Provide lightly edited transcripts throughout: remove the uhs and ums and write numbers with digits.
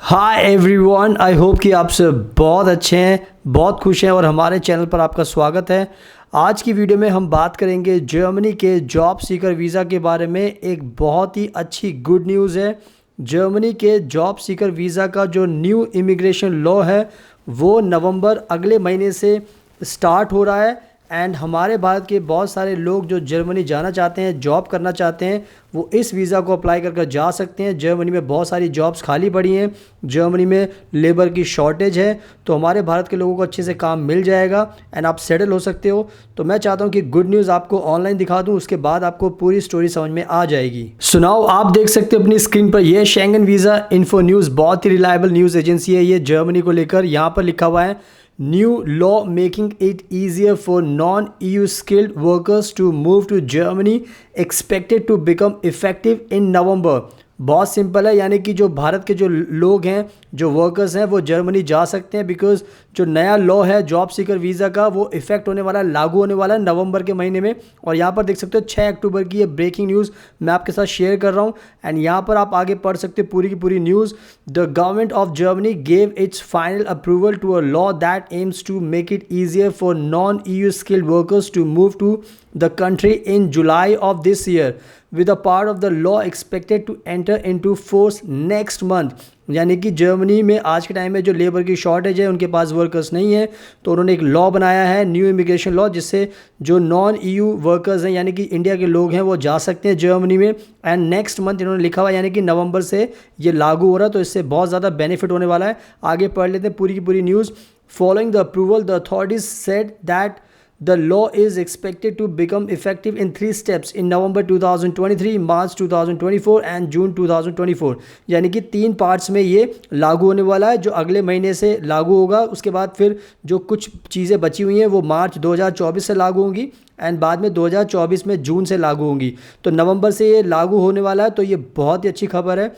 Hi everyone, I hope कि आप सब बहुत अच्छे हैं, बहुत खुश हैं और हमारे चैनल पर आपका स्वागत है। आज की वीडियो में हम बात करेंगे जर्मनी के जॉब सीकर वीज़ा के बारे में। एक बहुत ही अच्छी गुड न्यूज़ है। जर्मनी के जॉब सीकर वीज़ा का जो न्यू इमिग्रेशन लॉ है वो नवंबर अगले महीने से स्टार्ट हो रहा है। एंड हमारे भारत के बहुत सारे लोग जो जर्मनी जाना चाहते हैं, जॉब करना चाहते हैं, वो इस वीज़ा को अप्लाई कर जा सकते हैं। जर्मनी में बहुत सारी जॉब्स खाली पड़ी हैं, जर्मनी में लेबर की शॉर्टेज है, तो हमारे भारत के लोगों को अच्छे से काम मिल जाएगा एंड आप सेटल हो सकते हो। तो मैं चाहता हूं कि गुड न्यूज़ आपको ऑनलाइन दिखा दूं, उसके बाद आपको पूरी स्टोरी समझ में आ जाएगी। सुनाओ, आप देख सकते हो अपनी स्क्रीन पर ये शेंगन वीज़ा इन्फो न्यूज़ बहुत ही रिलायबल न्यूज़ एजेंसी है ये जर्मनी को लेकर। यहाँ पर लिखा हुआ है New law making it easier for non-EU skilled workers to move to Germany expected to become effective in November। बहुत सिंपल है, यानी कि जो भारत के जो लोग हैं, जो वर्कर्स हैं, वो जर्मनी जा सकते हैं बिकॉज जो नया लॉ है जॉब सीकर वीज़ा का वो इफेक्ट होने वाला है, लागू होने वाला है नवंबर के महीने में। और यहाँ पर देख सकते हो 6 अक्टूबर की ये ब्रेकिंग न्यूज़ मैं आपके साथ शेयर कर रहा हूँ एंड यहाँ पर आप आगे पढ़ सकते हो पूरी की पूरी news. The government of Germany gave its final approval to a law that aims to make it easier for non EU skilled workers to move to the country in July of this year, with a part of the law expected to enter into force next month। यानी कि Germany में आज के time में जो labour की shortage है, उनके पास वर्कर्स नहीं है, तो उन्होंने एक लॉ बनाया है, न्यू इमिग्रेशन लॉ, जिससे जो नॉन EU वर्कर्स हैं यानी कि इंडिया के लोग हैं वो जा सकते हैं जर्मनी में। एंड नेक्स्ट मंथ इन्होंने लिखा हुआ है, यानी कि नवंबर से ये लागू हो रहा है, तो इससे बहुत ज़्यादा बेनिफिट होने वाला है। आगे पढ़ लेते हैं पूरी की पूरी news. Following the approval, the authorities said that the law is expected to become effective in 3 steps in November 2023, March 2024 and June 2024। यानी कि 3 पार्ट्स में ये लागू होने वाला है, जो अगले महीने से लागू होगा। उसके बाद फिर जो कुछ चीज़ें बची हुई हैं वो मार्च 2024 से लागू होंगी एंड बाद में 2024 में जून से लागू होंगी। तो नवंबर से ये लागू होने वाला है, तो ये बहुत ही अच्छी खबर है।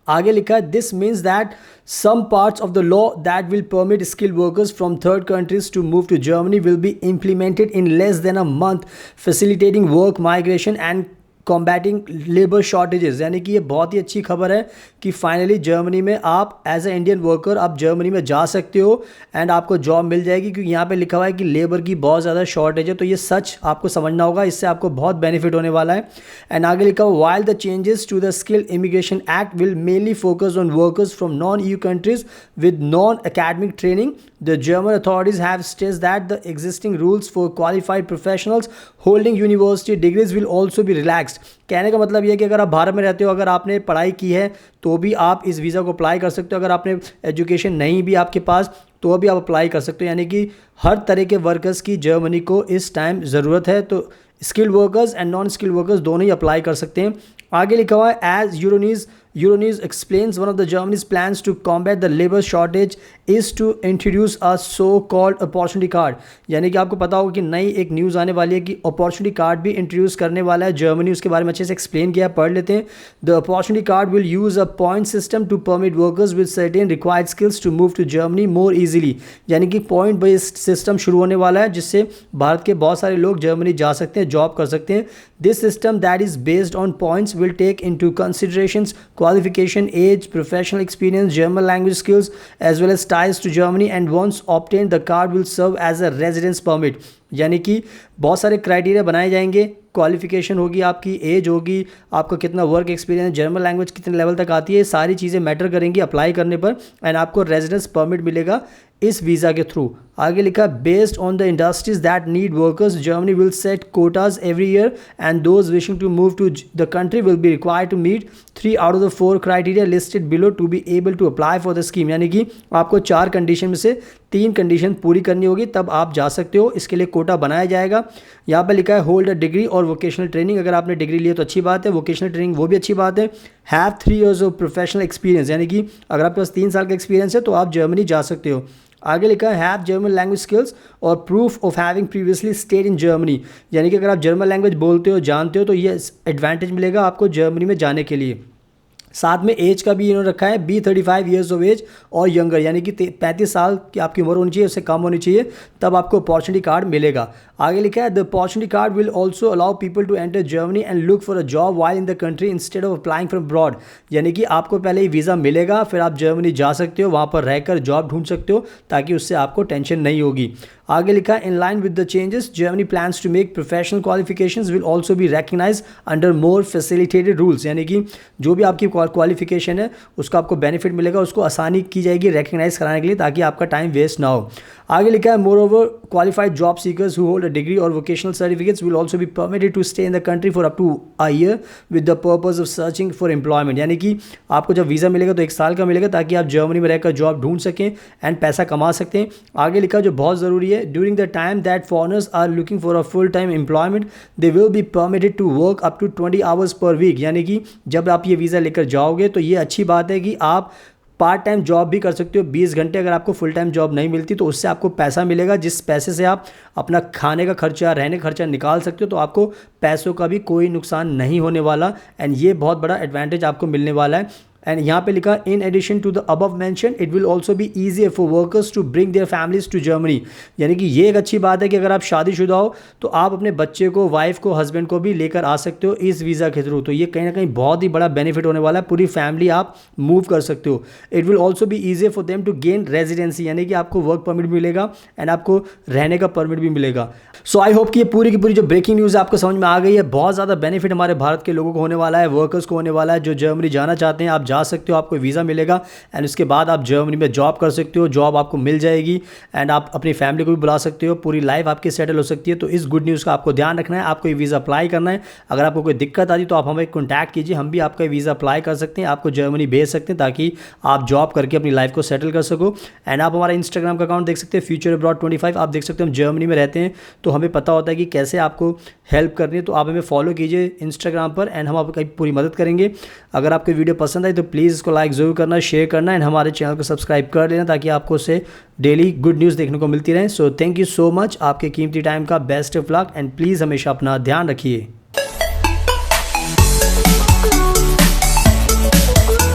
आगे लिखा है, this means that some parts of the law that will permit skilled workers from third countries to move to Germany will be implemented in less than a month, facilitating work migration and combating labour shortages. यानी कि ये बहुत ही अच्छी खबर है कि finally Germany में आप एज ए इंडियन वर्कर आप जर्मनी में जा सकते हो एंड आपको जॉब मिल जाएगी, क्योंकि यहाँ पे लिखा हुआ है कि लेबर की बहुत ज़्यादा शॉर्टेज है। तो ये सच आपको समझना होगा, इससे आपको बहुत बेनिफिट होने वाला है। एंड आगे लिखा हुआ, while the changes to the skill immigration act will mainly focus on workers from non EU countries with non academic training, the German authorities have stressed that the existing rules for qualified professionals holding university degrees will also be relaxed। कहने का मतलब यह कि अगर आप भारत में रहते हो, अगर आपने पढ़ाई की है तो भी आप इस वीज़ा को अप्लाई कर सकते हो। अगर आपने एजुकेशन नहीं भी आपके पास तो भी आप अप्लाई कर सकते हो। यानी कि हर तरह के वर्कर्स की जर्मनी को इस टाइम ज़रूरत है, तो skilled workers and non skilled workers दोनों ही अप्लाई कर सकते हैं। आगे लिखा हुआ है, as Euronews explains, one of the Germany's plans to combat the labor shortage is to introduce a so-called opportunity card। यानी कि आपको पता होगा कि नई एक न्यूज़ आने वाली है कि अपॉर्चुनिटी कार्ड भी इंट्रोड्यूस करने वाला है जर्मनी। उसके बारे में अच्छे से एक्सप्लेन किया है, पढ़ लेते हैं। The opportunity card will use a point system to permit workers with certain required skills to move to Germany more easily. यानी कि पॉइंट बेस्ड सिस्टम शुरू होने वाला है, जिससे भारत के बहुत सारे लोग जर्मनी जा सकते हैं, जॉब कर सकते हैं। This system that is based on points will take into considerations qualification, age, professional experience, German language skills, as well as ties to Germany, and once obtained, the card will serve as a residence permit। यानी कि बहुत सारे criteria बनाए जाएंगे, qualification होगी, आपकी as होगी, आपका कितना वर्क एक्सपीरियंस, जर्मन लैंग्वेज कितने लेवल तक आती है, सारी चीज़ें मैटर करेंगी अप्लाई करने पर एंड आपको रेजिडेंस परमिट मिलेगा इस वीज़ा के थ्रू। आगे लिखा, based on the industries that need workers Germany will set quotas every year and those wishing to move to the country will be required to meet 3 out of the 4 criteria listed below to be able to apply for the scheme. यानी कि आपको 4 condition में से 3 condition पूरी करनी होगी, तब आप जा सकते हो। इसके लिए कोटा बनाया जाएगा। यहाँ पर लिखा है, होल्ड अ डिग्री और वोकेशनल ट्रेनिंग। अगर आपने डिग्री ली है तो अच्छी बात है, वोकेशनल ट्रेनिंग वो भी अच्छी बात है। Have 3 years of professional experience, यानी कि अगर आपके पास 3 साल का एक्सपीरियंस है तो आप जर्मनी जा सकते हो। आगे लिखा है, हैव जर्मन लैंग्वेज स्किल्स और proof of having previously stayed in Germany. यानी कि अगर आप जर्मन लैंग्वेज बोलते हो, जानते हो, तो ये एडवांटेज मिलेगा आपको जर्मनी में जाने के लिए। साथ में एज का भी इन्होंने रखा है B35 ईयर्स ऑफ एज और यंगर, यानी कि 35 साल की आपकी उम्र होनी चाहिए, उससे कम होनी चाहिए, तब आपको अपॉर्चुनिटी कार्ड मिलेगा। आगे लिखा है the opportunity card will also allow people to enter Germany and look for a job while in the country instead of applying from abroad. यानी कि आपको पहले ही वीज़ा मिलेगा, फिर आप जर्मनी जा सकते हो, वहाँ पर रहकर जॉब ढूंढ सकते हो, ताकि उससे आपको टेंशन नहीं होगी। आगे लिखा है in line with the changes Germany plans to make professional qualifications will also be recognise under more facilitated rules. यानी कि जो भी आपकी क्वालिफिकेशन है उसका आपको बेनिफिट मिलेगा, उसको आसानी की जाएगी रिकग्नाइज कराने के लिए, ताकि आपका टाइम वेस्ट ना हो। आगे लिखा है moreover qualified job seekers who hold a degree और vocational certificates will also be permitted to stay in the country for up to a year with the purpose of searching for employment. यानी कि आपको जब visa मिलेगा तो 1 साल का मिलेगा, ताकि आप जर्मनी में रहकर जॉब ढूंढ सकें एंड पैसा कमा सकते हैं। आगे लिखा जो बहुत ज़रूरी है, during the time that foreigners are looking for a full time employment they will be permitted to work up to 20 hours per week. यानी कि जब आप ये वीज़ा लेकर जाओगे तो ये अच्छी बात है कि आप पार्ट टाइम जॉब भी कर सकते हो 20 घंटे। अगर आपको फुल टाइम जॉब नहीं मिलती तो उससे आपको पैसा मिलेगा, जिस पैसे से आप अपना खाने का खर्चा, रहने का खर्चा निकाल सकते हो, तो आपको पैसों का भी कोई नुकसान नहीं होने वाला। एंड ये बहुत बड़ा एडवांटेज आपको मिलने वाला है। एंड यहाँ पे लिखा in addition to the above mention it will also be easier for workers to bring their families to Germany. यानी कि ये एक अच्छी बात है कि अगर आप शादीशुदा हो तो आप अपने बच्चे को, वाइफ को, हस्बैंड को भी लेकर आ सकते हो इस वीज़ा के थ्रू। तो ये कहीं ना कहीं बहुत ही बड़ा बेनिफिट होने वाला है, पूरी फैमिली आप मूव कर सकते हो। It will also be easier for them to gain residency, यानी कि आपको वर्क परमिट मिलेगा एंड आपको रहने का परमिट भी मिलेगा। सो आई होप कि ये पूरी की पूरी जो ब्रेकिंग न्यूज़ आपको समझ में आ गई है। बहुत ज़्यादा बेनिफिट हमारे भारत के लोगों को होने वाला है, वर्कर्स को होने वाला है। जो जर्मनी जाना चाहते हैं आप जा सकते हो, आपको वीज़ा मिलेगा एंड उसके बाद आप जर्मनी में जॉब कर सकते हो, जॉब आपको मिल जाएगी एंड आप अपनी फैमिली को भी बुला सकते हो, पूरी लाइफ आपकी सेटल हो सकती है। तो इस गुड न्यूज़ का आपको ध्यान रखना है, आपको ये वीज़ा अप्लाई करना है। अगर आपको कोई दिक्कत आती तो आप हमें कॉन्टैक्ट कीजिए, हम भी आपका वीज़ा अप्लाई कर सकते हैं, आपको जर्मनी भेज सकते हैं, ताकि आप जॉब करके अपनी लाइफ को सेटल कर सको। एंड आप हमारा इंस्टाग्राम का अकाउंट देख सकते हैं, फ्यूचर अब्रॉड 25। आप देख सकते हैं हम जर्मनी में रहते हैं, तो हमें पता होता है कि कैसे आपको हेल्प करनी है। तो आप हमें फॉलो कीजिए इंस्टाग्राम पर एंड हम आपकी पूरी मदद करेंगे। अगर आपको वीडियो पसंद आई तो प्लीज़ इसको लाइक ज़रूर करना, शेयर करना एंड हमारे चैनल को सब्सक्राइब कर लेना, ताकि आपको उससे डेली गुड न्यूज़ देखने को मिलती रहे। So thank you so much, आपके कीमती टाइम का best of luck and please हमेशा अपना ध्यान रखिए।